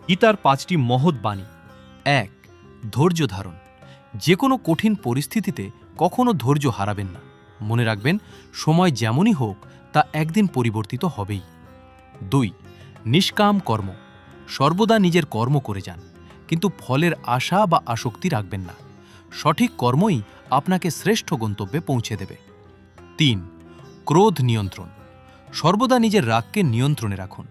গীতার 5টি মহৎ বাণী। 1. ধৈর্য ধারণ। যে কোনো কঠিন পরিস্থিতিতে কখনো ধৈর্য হারাবেন না। মনে রাখবেন, সময় যেমনই হোক তা একদিন পরিবর্তিত হবেই। 2. নিষ্কাম কর্ম। সর্বদা নিজের কর্ম করে যান, কিন্তু ফলের আশা বা আসক্তি রাখবেন না। সঠিক কর্মই আপনাকে শ্রেষ্ঠ গন্তব্যে পৌঁছে দেবে। 3. ক্রোধ নিয়ন্ত্রণ। সর্বদা নিজের রাগকে নিয়ন্ত্রণে রাখুন,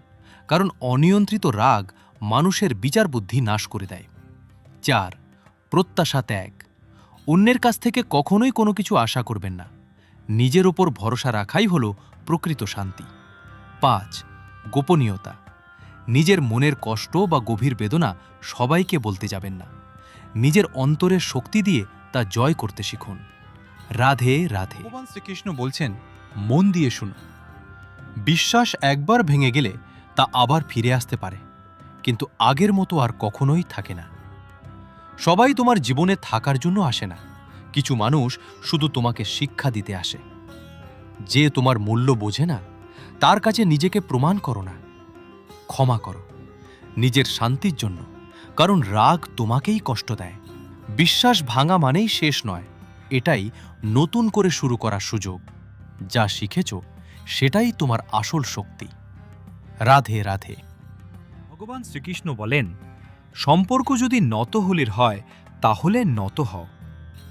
কারণ অনিয়ন্ত্রিত রাগ মানুষের বিচার বুদ্ধি নাশ করে দেয়। 4. প্রত্যাশা ত্যাগ। অন্যের কাছ থেকে কখনোই কোনো কিছু আশা করবেন না। নিজের ওপর ভরসা রাখাই হল প্রকৃত শান্তি। 5. গোপনীয়তা। নিজের মনের কষ্ট বা গভীর বেদনা সবাইকে বলতে যাবেন না। নিজের অন্তরের শক্তি দিয়ে তা জয় করতে শিখুন। রাধে রাধে। ভগবান শ্রীকৃষ্ণ বলছেন, মন দিয়ে শুনো। বিশ্বাস একবার ভেঙে গেলে তা আবার ফিরে আসতে পারে, কিন্তু আগের মতো আর কখনোই থাকে না। সবাই তোমার জীবনে থাকার জন্য আসে না, কিছু মানুষ শুধু তোমাকে শিক্ষা দিতে আসে। যে তোমার মূল্য বোঝে না, তার কাছে নিজেকে প্রমাণ করো না। ক্ষমা করো নিজের শান্তির জন্য, কারণ রাগ তোমাকেই কষ্ট দেয়। বিশ্বাস ভাঙা মানেই শেষ নয়, এটাই নতুন করে শুরু করার সুযোগ। যা শিখেছ সেটাই তোমার আসল শক্তি। রাধে রাধে। ভগবান শ্রীকৃষ্ণ বলেন, সম্পর্ক যদি নতহলির হয় তাহলে নত হও,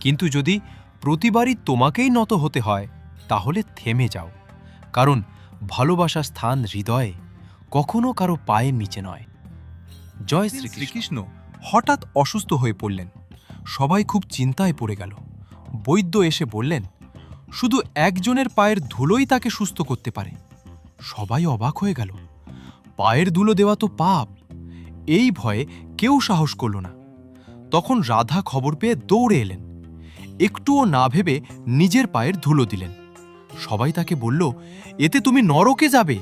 কিন্তু যদি প্রতিবারই তোমাকেই নত হতে হয় তাহলে থেমে যাও, কারণ ভালোবাসার স্থান হৃদয়ে, কখনো কারো পায়ের নিচে নয়। জয় শ্রীকৃষ্ণ। হঠাৎ অসুস্থ হয়ে পড়লেন। সবাই খুব চিন্তায় পড়ে গেল। বৈদ্য এসে বললেন, শুধু একজনের পায়ের ধুলোই তাকে সুস্থ করতে পারে। সবাই অবাক হয়ে গেল। পায়ের ধুলো দেওয়া তো পাপ। এই ভয়ে কেউ সাহস করল না। তখন রাধা খবর পেয়ে দৌড়ে এলেন। একটুও না ভেবে নিজের পায়ের ধুলো দিলেন। সবাই তাকে বলল, এতে তুমি নরকে যাবে।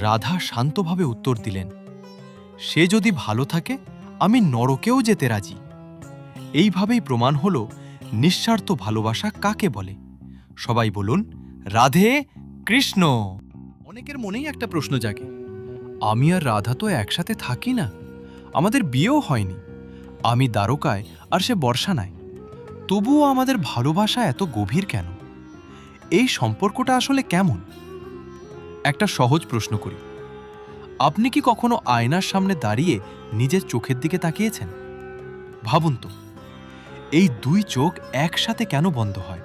রাধা শান্তভাবে উত্তর দিলেন, সে যদি ভালো থাকে আমি নরকেও যেতে রাজি। এইভাবেই প্রমাণ হল নিঃস্বার্থ ভালোবাসা কাকে বলে। সবাই বলুন, রাধে কৃষ্ণ। অনেকের মনেই একটা প্রশ্ন জাগে, আমি আর রাধা তো একসাথে থাকি না, আমাদের বিয়েও হয়নি। আমি দ্বারকায় আর সে বর্ষানায়, তবুও আমাদের ভালোবাসা এত গভীর কেন? এই সম্পর্কটা আসলে কেমন? একটা সহজ প্রশ্ন করি, আপনি কি কখনো আয়নার সামনে দাঁড়িয়ে নিজের চোখের দিকে তাকিয়েছেন? ভাবুন তো, এই দুই চোখ একসাথে কেন বন্ধ হয়?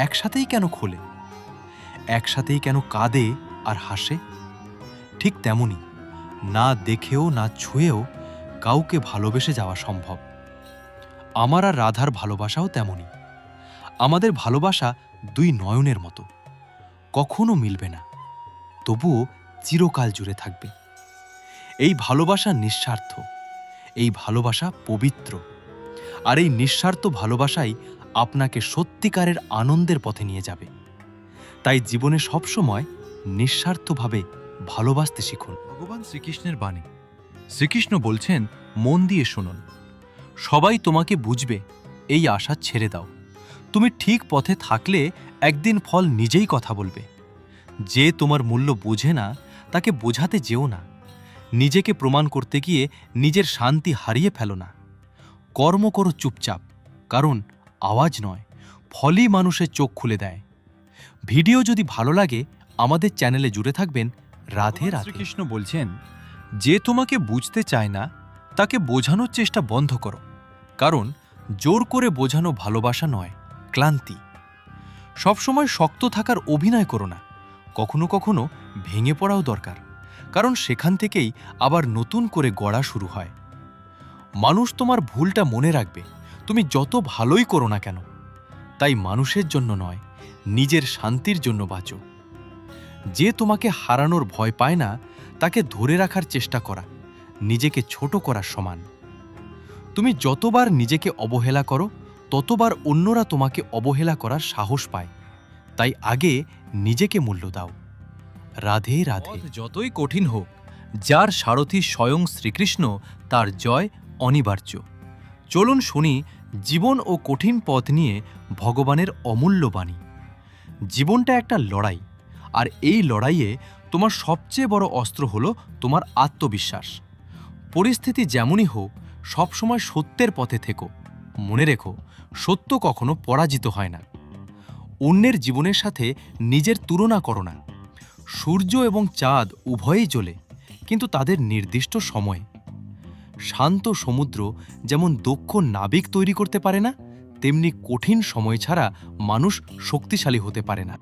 একসাথেই কেন খোলে? একসাথেই কেন কাঁদে আর হাসে? ঠিক তেমনি না দেখেও না ছুঁয়েও কাউকে ভালোবেসে যাওয়া সম্ভব। আমার আর রাধার ভালোবাসাও তেমনি। আমাদের ভালোবাসা দুই নয়নের মতো, কখনো মিলবে না, তবুও চিরকাল জুড়ে থাকবে। এই ভালোবাসা নিঃস্বার্থ, এই ভালোবাসা পবিত্র, আর এই নিঃস্বার্থ ভালোবাসাই আপনাকে সত্যিকারের আনন্দের পথে নিয়ে যাবে। তাই জীবনে সবসময় নিঃস্বার্থভাবে ভালোবাসতে শিখুন। ভগবান শ্রীকৃষ্ণের বাণী। শ্রীকৃষ্ণ বলছেন, মন দিয়ে শুনুন। সবাই তোমাকে বুঝবে, এই আশা ছেড়ে দাও। তুমি ঠিক পথে থাকলে একদিন ফল নিজেই কথা বলবে। যে তোমার মূল্য বোঝে না তাকে বোঝাতে যেও না। নিজেকে প্রমাণ করতে গিয়ে নিজের শান্তি হারিয়ে ফেলো না। কর্ম করো চুপচাপ, কারণ আওয়াজ নয়, ফলই মানুষের চোখ খুলে দেয়। ভিডিও যদি ভালো লাগে আমাদের চ্যানেলে জুড়ে থাকবেন। রাধে রাধে। শ্রীকৃষ্ণ বলছেন, যে তোমাকে বুঝতে চায় না তাকে বোঝানোর চেষ্টা বন্ধ করো, কারণ জোর করে বোঝানো ভালোবাসা নয়, ক্লান্তি। সবসময় শক্ত থাকার অভিনয় করো না, কখনো কখনো ভেঙে পড়াও দরকার, কারণ সেখান থেকেই আবার নতুন করে গড়া শুরু হয়। মানুষ তোমার ভুলটা মনে রাখবে, তুমি যত ভালোই করো না কেন। তাই মানুষের জন্য নয়, নিজের শান্তির জন্য বাঁচো। যে তোমাকে হারানোর ভয় পায় না তাকে ধরে রাখার চেষ্টা করা নিজেকে ছোট করার সমান। তুমি যতবার নিজেকে অবহেলা করো ততবার অন্যরা তোমাকে অবহেলা করার সাহস পায়। তাই আগে নিজেকে মূল্য দাও। রাধে রাধে। যতই কঠিন হোক, যার সারথি স্বয়ং শ্রীকৃষ্ণ, তার জয় অনিবার্য। চলুন শুনি জীবন ও কঠিন পথ নিয়ে ভগবানের অমূল্য বাণী। জীবনটা একটা লড়াই, আর এই লড়াইয়ে তোমার সবচেয়ে বড় অস্ত্র হলো তোমার আত্মবিশ্বাস। পরিস্থিতি যেমনই হোক, সবসময় সত্যের পথে থেকো। মনে রেখো, সত্য কখনো পরাজিত হয় না। অন্যের জীবনের সাথে নিজের তুলনা করো না। সূর্য এবং চাঁদ উভয়েই জ্বলে, কিন্তু তাদের নির্দিষ্ট সময়ে। শান্ত সমুদ্র যেমন দক্ষ নাবিক তৈরি করতে পারে না, তেমনি কঠিন সময় ছাড়া মানুষ শক্তিশালী হতে পারে না।